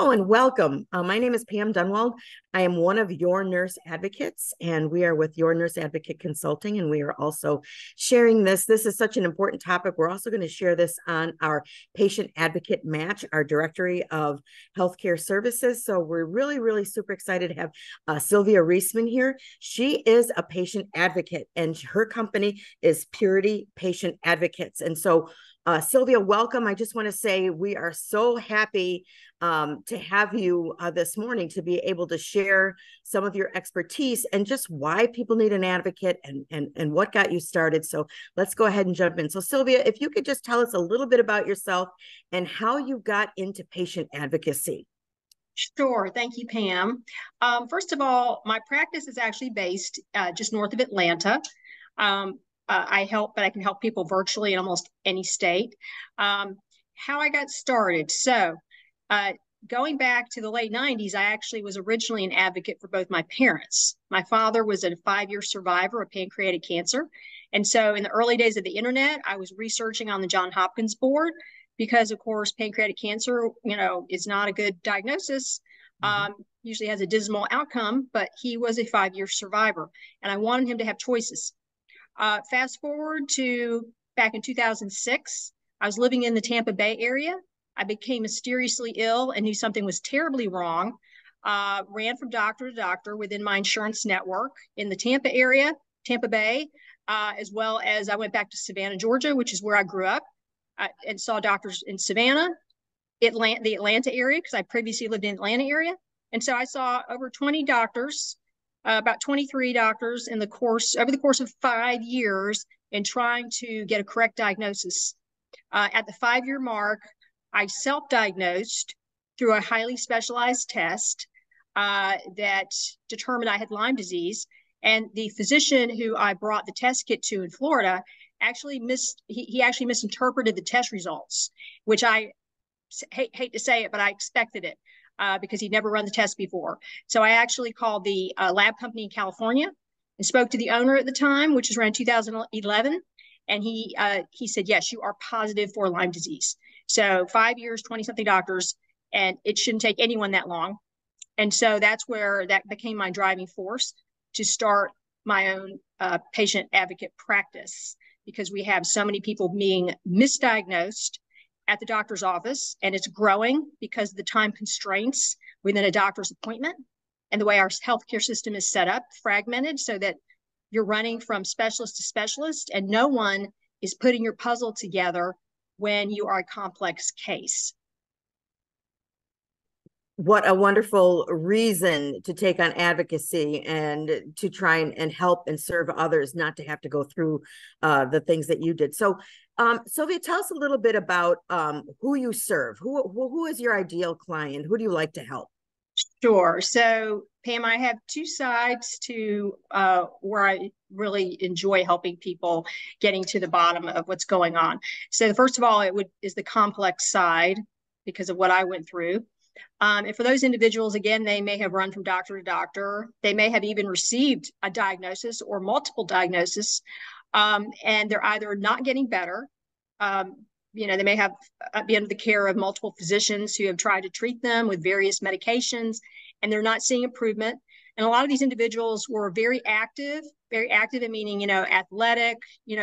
Hello and welcome. My name is Pam Dunwald. I am one of your nurse advocates, and we are with Your Nurse Advocate Consulting, and we are also sharing this. This is such an important topic. We're also going to share this on our patient advocate match, our directory of healthcare services. So we're really super excited to have Sylvia Reisman here. She is a patient advocate, and her company is Purity Patient Advocates. And so Sylvia, welcome. I just want to say we are so happy to have you this morning to be able to share some of your expertise and just why people need an advocate and what got you started. So let's go ahead and jump in. So Sylvia, if you could just tell us a little bit about yourself and how you got into patient advocacy. Sure. Thank you, Pam. First of all, my practice is actually based just north of Atlanta. I can help people virtually in almost any state. How I got started. So going back to the late 90s, I actually was originally an advocate for both my parents. My father was a 5-year survivor of pancreatic cancer. And so in the early days of the internet, I was researching on the Johns Hopkins board because, of course, pancreatic cancer, is not a good diagnosis. Usually has a dismal outcome, but he was a 5-year survivor. And I wanted him to have choices. Fast forward to back in 2006, I was living in the Tampa Bay area. I became mysteriously ill and knew something was terribly wrong. Ran from doctor to doctor within my insurance network in the Tampa area, Tampa Bay, as well as I went back to Savannah, Georgia, which is where I grew up, and saw doctors in Savannah, the Atlanta area, because I previously lived in the Atlanta area. And so I saw over 20 doctors, about 23 doctors over the course of 5 years in trying to get a correct diagnosis. At the 5-year mark, I self-diagnosed through a highly specialized test that determined I had Lyme disease. And the physician who I brought the test kit to in Florida actually misinterpreted the test results, which I hate to say it, but I expected it. Because he'd never run the test before. So I actually called the lab company in California and spoke to the owner at the time, which was around 2011. And he said, yes, you are positive for Lyme disease. So 5 years, 20-something doctors, and it shouldn't take anyone that long. And so that's where that became my driving force to start my own patient advocate practice, because we have so many people being misdiagnosed at the doctor's office, and it's growing because of the time constraints within a doctor's appointment and the way our healthcare system is set up, fragmented, so that you're running from specialist to specialist and no one is putting your puzzle together when you are a complex case. What a wonderful reason to take on advocacy and to try and help and serve others, not to have to go through the things that you did. So Sylvia, tell us a little bit about who you serve. Who is your ideal client? Who do you like to help? Sure. So Pam, I have two sides to where I really enjoy helping people getting to the bottom of what's going on. So first of all, is the complex side because of what I went through. And for those individuals, again, they may have run from doctor to doctor. They may have even received a diagnosis or multiple diagnoses, and they're either not getting better. They may have be under the care of multiple physicians who have tried to treat them with various medications, and they're not seeing improvement. And a lot of these individuals were very active in meaning, athletic,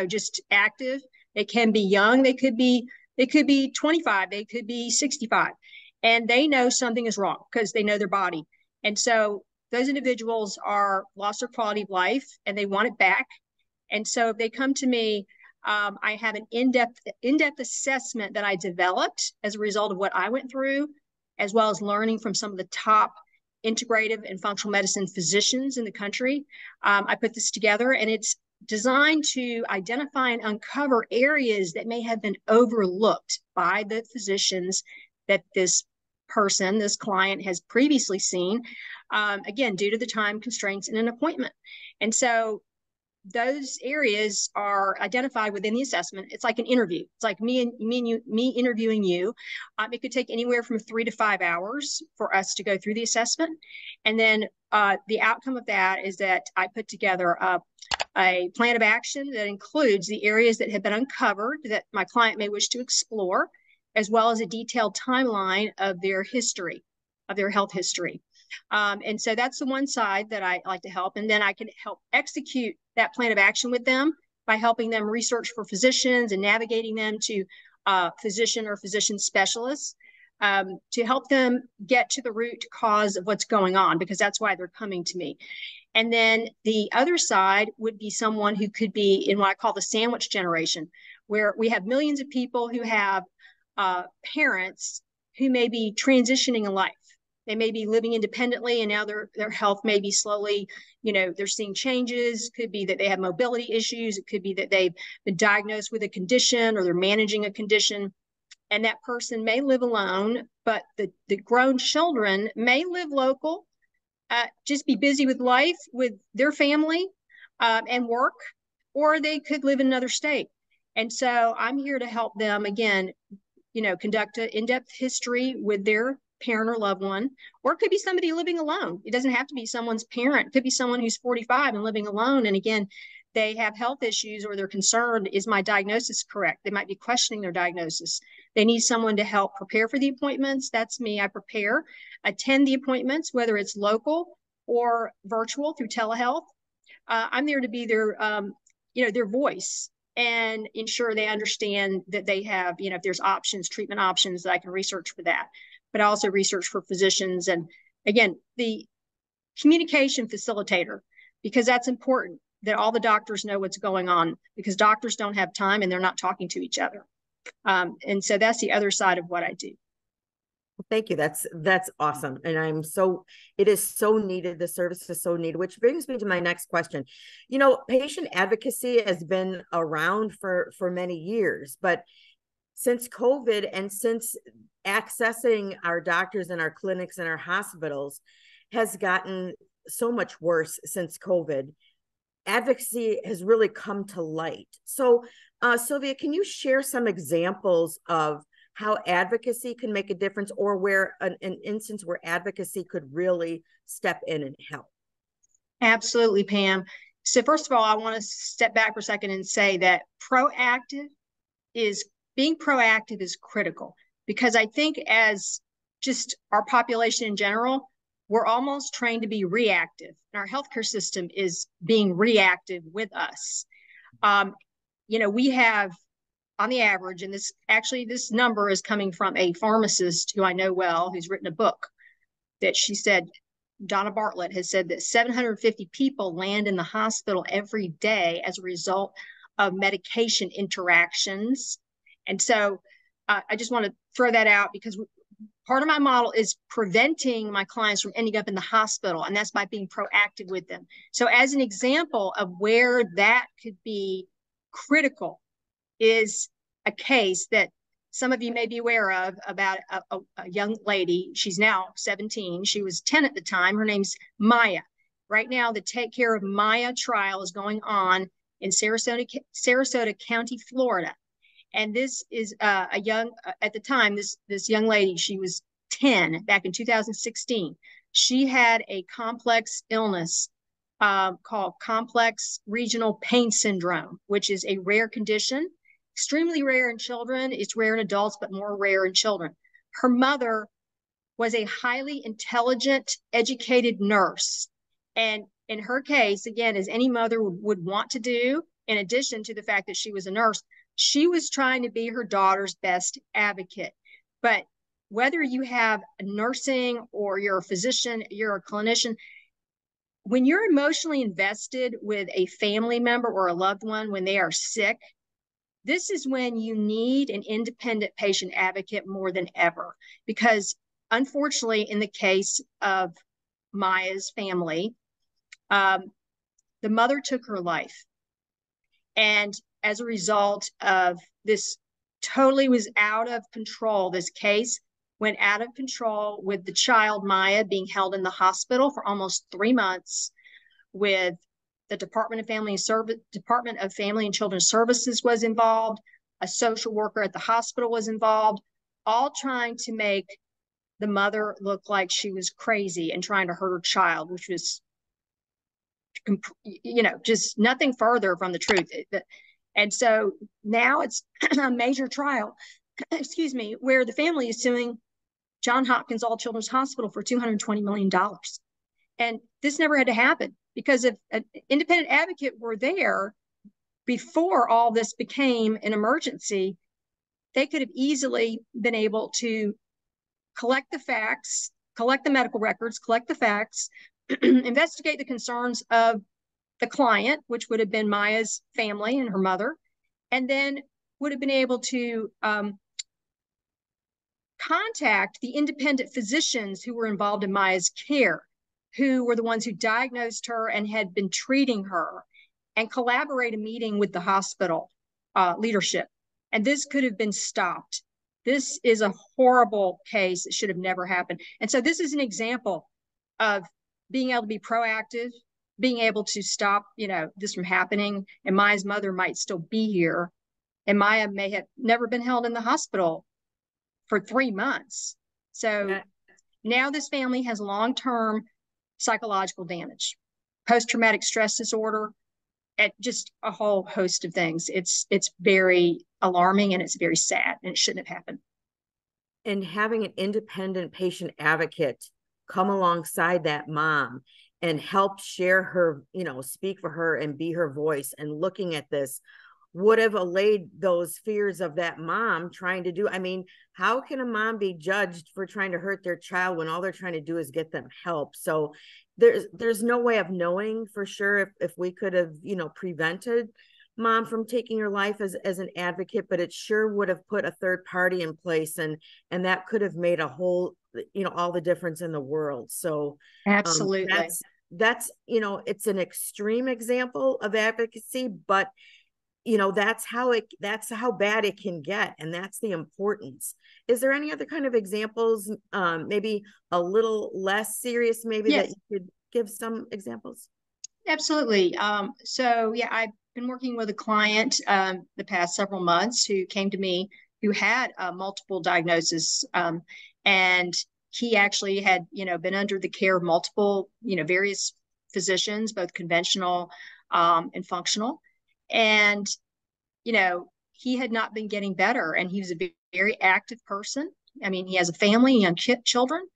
just active. They can be young. They could be 25. They could be 65. And they know something is wrong because they know their body. And so those individuals are lost their quality of life and they want it back. And so if they come to me, I have an in-depth assessment that I developed as a result of what I went through, as well as learning from some of the top integrative and functional medicine physicians in the country. I put this together, and it's designed to identify and uncover areas that may have been overlooked by the physicians that this client has previously seen, again, due to the time constraints in an appointment. And so those areas are identified within the assessment. It's like an interview. It's like me interviewing you. It could take anywhere from 3 to 5 hours for us to go through the assessment. And then the outcome of that is that I put together a plan of action that includes the areas that have been uncovered that my client may wish to explore, as well as a detailed timeline of their history. of their health history. And so that's the one side that I like to help. And then I can help execute that plan of action with them by helping them research for physicians and navigating them to physician or physician specialists to help them get to the root cause of what's going on, because that's why they're coming to me. And then the other side would be someone who could be in what I call the sandwich generation, where we have millions of people who have parents who may be transitioning in life. They may be living independently and now their health may be slowly, they're seeing changes. Could be that they have mobility issues. It could be that they've been diagnosed with a condition or they're managing a condition. And that person may live alone, but the grown children may live local, just be busy with life, with their family and work, or they could live in another state. And so I'm here to help them, again, conduct an in-depth history with their parent or loved one, or it could be somebody living alone. It doesn't have to be someone's parent. It could be someone who's 45 and living alone. And again, they have health issues or they're concerned, is my diagnosis correct? They might be questioning their diagnosis. They need someone to help prepare for the appointments. That's me. I prepare, attend the appointments, whether it's local or virtual through telehealth. I'm there to be their voice and ensure they understand that they have, if there's options, treatment options, that I can research for that. But I also research for physicians. And again, the communication facilitator, because that's important that all the doctors know what's going on, because doctors don't have time and they're not talking to each other. And so that's the other side of what I do. Thank you. That's awesome. And it is so needed. The service is so needed, which brings me to my next question. Patient advocacy has been around for many years, but since COVID and since accessing our doctors and our clinics and our hospitals has gotten so much worse since COVID, advocacy has really come to light. So, Sylvia, can you share some examples of how advocacy can make a difference, or where an instance where advocacy could really step in and help? Absolutely, Pam. So first of all, I want to step back for a second and say that being proactive is critical, because I think as just our population in general, we're almost trained to be reactive. And our healthcare system is being reactive with us. We have, on the average, and this number is coming from a pharmacist who I know well, who's written a book, that she said, Donna Bartlett has said that 750 people land in the hospital every day as a result of medication interactions. And so I just want to throw that out, because part of my model is preventing my clients from ending up in the hospital, and that's by being proactive with them. So as an example of where that could be critical is a case that some of you may be aware of about a young lady. She's now 17. She was 10 at the time. Her name's Maya. Right now, the Take Care of Maya trial is going on in Sarasota County, Florida. And this is at the time, this young lady, she was 10 back in 2016. She had a complex illness called complex regional pain syndrome, which is a rare condition, extremely rare in children. It's rare in adults, but more rare in children. Her mother was a highly intelligent, educated nurse. And in her case, again, as any mother would want to do, in addition to the fact that she was a nurse, she was trying to be her daughter's best advocate. But whether you have nursing or you're a physician, you're a clinician, when you're emotionally invested with a family member or a loved one when they are sick, this is when you need an independent patient advocate more than ever. Because unfortunately, in the case of Maya's family, the mother took her life. And as a result of this, totally was out of control. This case went out of control with the child, Maya, being held in the hospital for almost 3 months, with the Department of Family and Children's Services was involved. A social worker at the hospital was involved, all trying to make the mother look like she was crazy and trying to hurt her child, which was, just nothing further from the truth. And so now it's a major trial, excuse me, where the family is suing Johns Hopkins All Children's Hospital for $220 million. And this never had to happen because if an independent advocate were there before all this became an emergency, they could have easily been able to collect the facts, collect the medical records, collect the facts, investigate the concerns of the client, which would have been Maya's family and her mother, and then would have been able to contact the independent physicians who were involved in Maya's care, who were the ones who diagnosed her and had been treating her, and collaborate a meeting with the hospital leadership. And this could have been stopped. This is a horrible case. It should have never happened. And so this is an example of being able to be proactive, being able to stop, this from happening. And Maya's mother might still be here. And Maya may have never been held in the hospital for 3 months. So now this family has long-term psychological damage, post-traumatic stress disorder, and just a whole host of things. It's very alarming and it's very sad, and it shouldn't have happened. And having an independent patient advocate come alongside that mom and help share her, speak for her and be her voice, and looking at this would have allayed those fears of that mom trying to do. I mean, how can a mom be judged for trying to hurt their child when all they're trying to do is get them help? So there's no way of knowing for sure if we could have, prevented mom from taking her life as an advocate, but it sure would have put a third party in place, and that could have made a whole, all the difference in the world. So absolutely, that's it's an extreme example of advocacy, but that's how bad it can get, and that's the importance. Is there any other kind of examples, maybe a little less serious, maybe yes, that you could give some examples? Absolutely. So yeah, I've been working with a client the past several months who came to me who had multiple diagnoses, and he actually had been under the care of multiple various physicians, both conventional and functional. And he had not been getting better, and he was a very active person. I mean, he has a family, young children.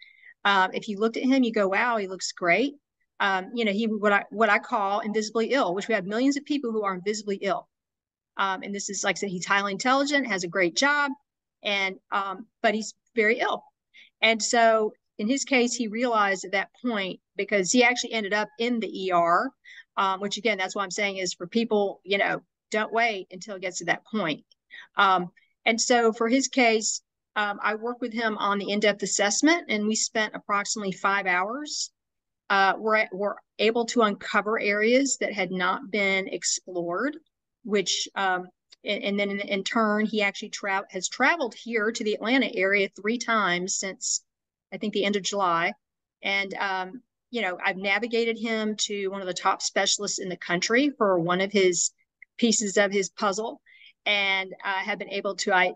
If you looked at him, you go, wow, he looks great. He what I call invisibly ill, which we have millions of people who are invisibly ill. And this is, like I said, he's highly intelligent, has a great job, and but he's very ill. And so in his case, he realized at that point, because he actually ended up in the ER, which again, that's what I'm saying is for people, don't wait until it gets to that point. And so for his case, I worked with him on the in-depth assessment, and we spent approximately 5 hours. We're able to uncover areas that had not been explored, which, and then in turn, he actually has traveled here to the Atlanta area 3 times since, I think, the end of July. And, I've navigated him to one of the top specialists in the country for one of his pieces of his puzzle, and have been able to,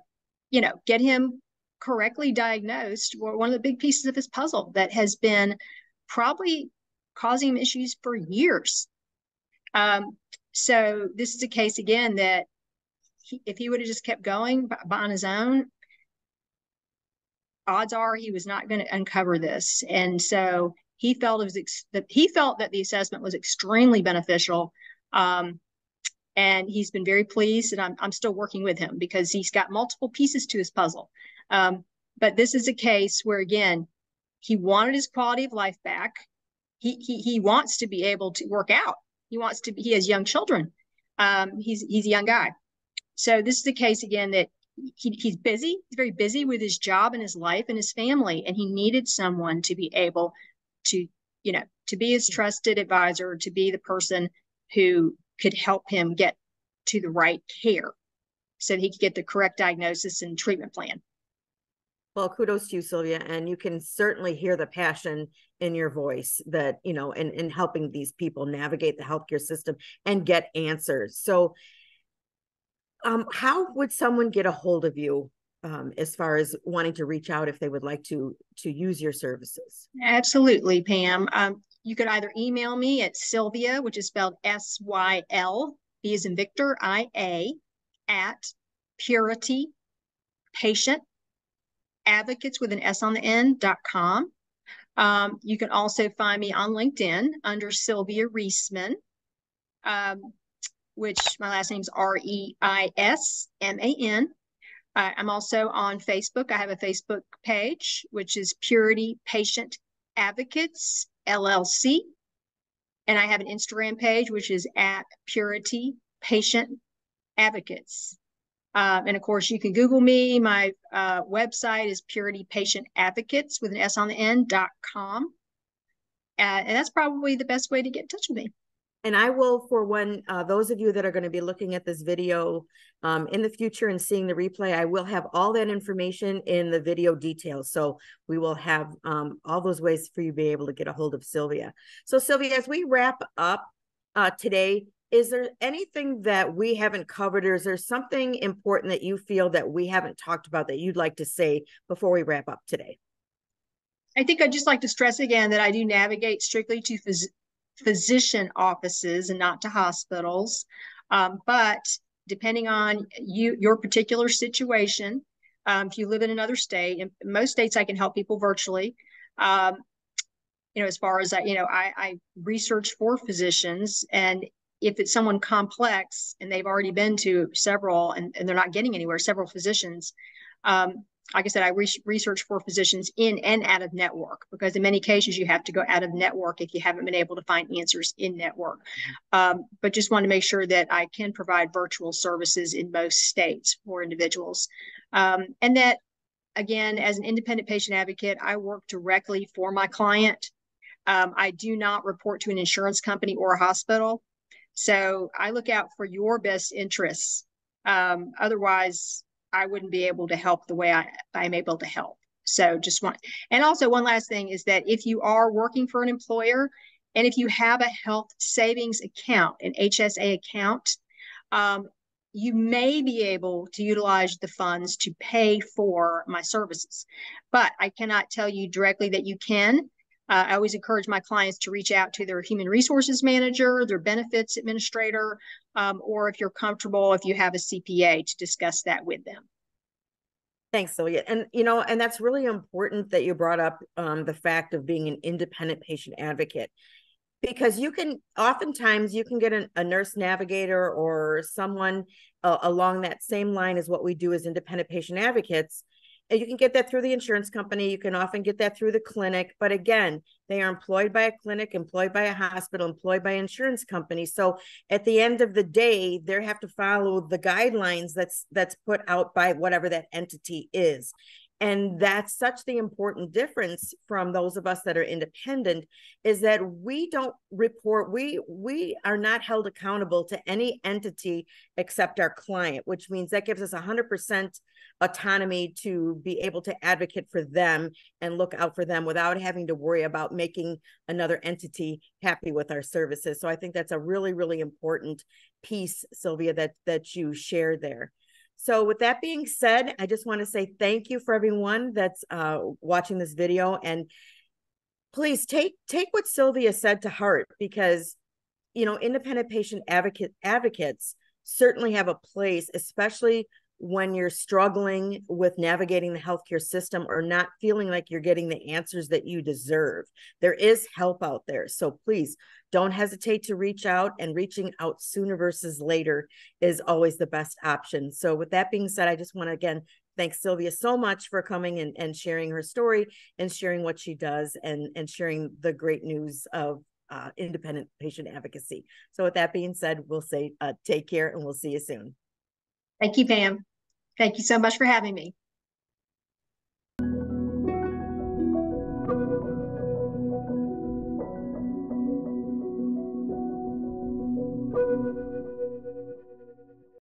get him correctly diagnosed for one of the big pieces of his puzzle that has been probably causing him issues for years. So this is a case again that if he would have just kept going on his own, odds are he was not going to uncover this. And so he felt that the assessment was extremely beneficial. And he's been very pleased, and I'm still working with him because he's got multiple pieces to his puzzle. But this is a case where, again, he wanted his quality of life back. He wants to be able to work out. He has young children. He's a young guy. So this is the case again that he's busy. He's very busy with his job and his life and his family, and he needed someone to be able to, to be his trusted advisor, to be the person who could help him get to the right care so that he could get the correct diagnosis and treatment plan. Well, kudos to you, Sylvia. And you can certainly hear the passion in your voice that, in helping these people navigate the healthcare system and get answers. So how would someone get a hold of you as far as wanting to reach out if they would like to use your services? Absolutely, Pam. You could either email me at Sylvia, which is spelled S-Y-L, B as in Victor, I-A, at Purity Patient advocates with an S on the end.com. You can also find me on LinkedIn under Sylvia Reisman, which my last name is Reisman. I'm also on Facebook. I have a Facebook page, which is Purity Patient Advocates, LLC. And I have an Instagram page, which is at Purity Patient Advocates. And of course, you can Google me. My website is Purity Patient Advocates with an S on the end.com. And that's probably the best way to get in touch with me. And I will, for when those of you that are going to be looking at this video in the future and seeing the replay, I will have all that information in the video details. So we will have all those ways for you to be able to get a hold of Sylvia. So Sylvia, as we wrap up today, is there anything that we haven't covered, or is there something important that you feel that we haven't talked about that you'd like to say before we wrap up today? I think I'd just like to stress again that I do navigate strictly to physician offices and not to hospitals. But depending on your particular situation, if you live in another state, in most states I can help people virtually. As far as I research for physicians, and if it's someone complex and they've already been to several and they're not getting anywhere, several physicians, like I said, I research for physicians in and out of network, because in many cases you have to go out of network if you haven't been able to find answers in network. But just want to make sure that I can provide virtual services in most states for individuals. And that, again, as an independent patient advocate, I work directly for my client. I do not report to an insurance company or a hospital. So I look out for your best interests. Otherwise, I wouldn't be able to help the way I'm able to help. So and also one last thing is that if you are working for an employer, and if you have a health savings account, an HSA account, you may be able to utilize the funds to pay for my services. But I cannot tell you directly that you can. I always encourage my clients to reach out to their human resources manager, their benefits administrator, or if you're comfortable, if you have a CPA, to discuss that with them. Thanks, Sylvia. And, and that's really important that you brought up the fact of being an independent patient advocate, because oftentimes you can get a nurse navigator or someone along that same line as what we do as independent patient advocates. And you can get that through the insurance company. You can often get that through the clinic. But again, they are employed by a clinic, employed by a hospital, employed by an insurance company. So at the end of the day, they have to follow the guidelines that's put out by whatever that entity is. And that's such the important difference from those of us that are independent, is that we don't report, we are not held accountable to any entity except our client, which means that gives us 100% autonomy to be able to advocate for them and look out for them without having to worry about making another entity happy with our services. So I think that's a really, really important piece, Sylvia, that you shared there. So with that being said, I just want to say thank you for everyone that's watching this video, and please take what Sylvia said to heart, because independent patient advocates certainly have a place, especially when you're struggling with navigating the healthcare system or not feeling like you're getting the answers that you deserve. There is help out there. So please don't hesitate to reach out, and reaching out sooner versus later is always the best option. So with that being said, I just want to again thank Sylvia so much for coming and sharing her story and sharing what she does and sharing the great news of independent patient advocacy. So with that being said, we'll say take care, and we'll see you soon. Thank you, Pam. Thank you so much for having me.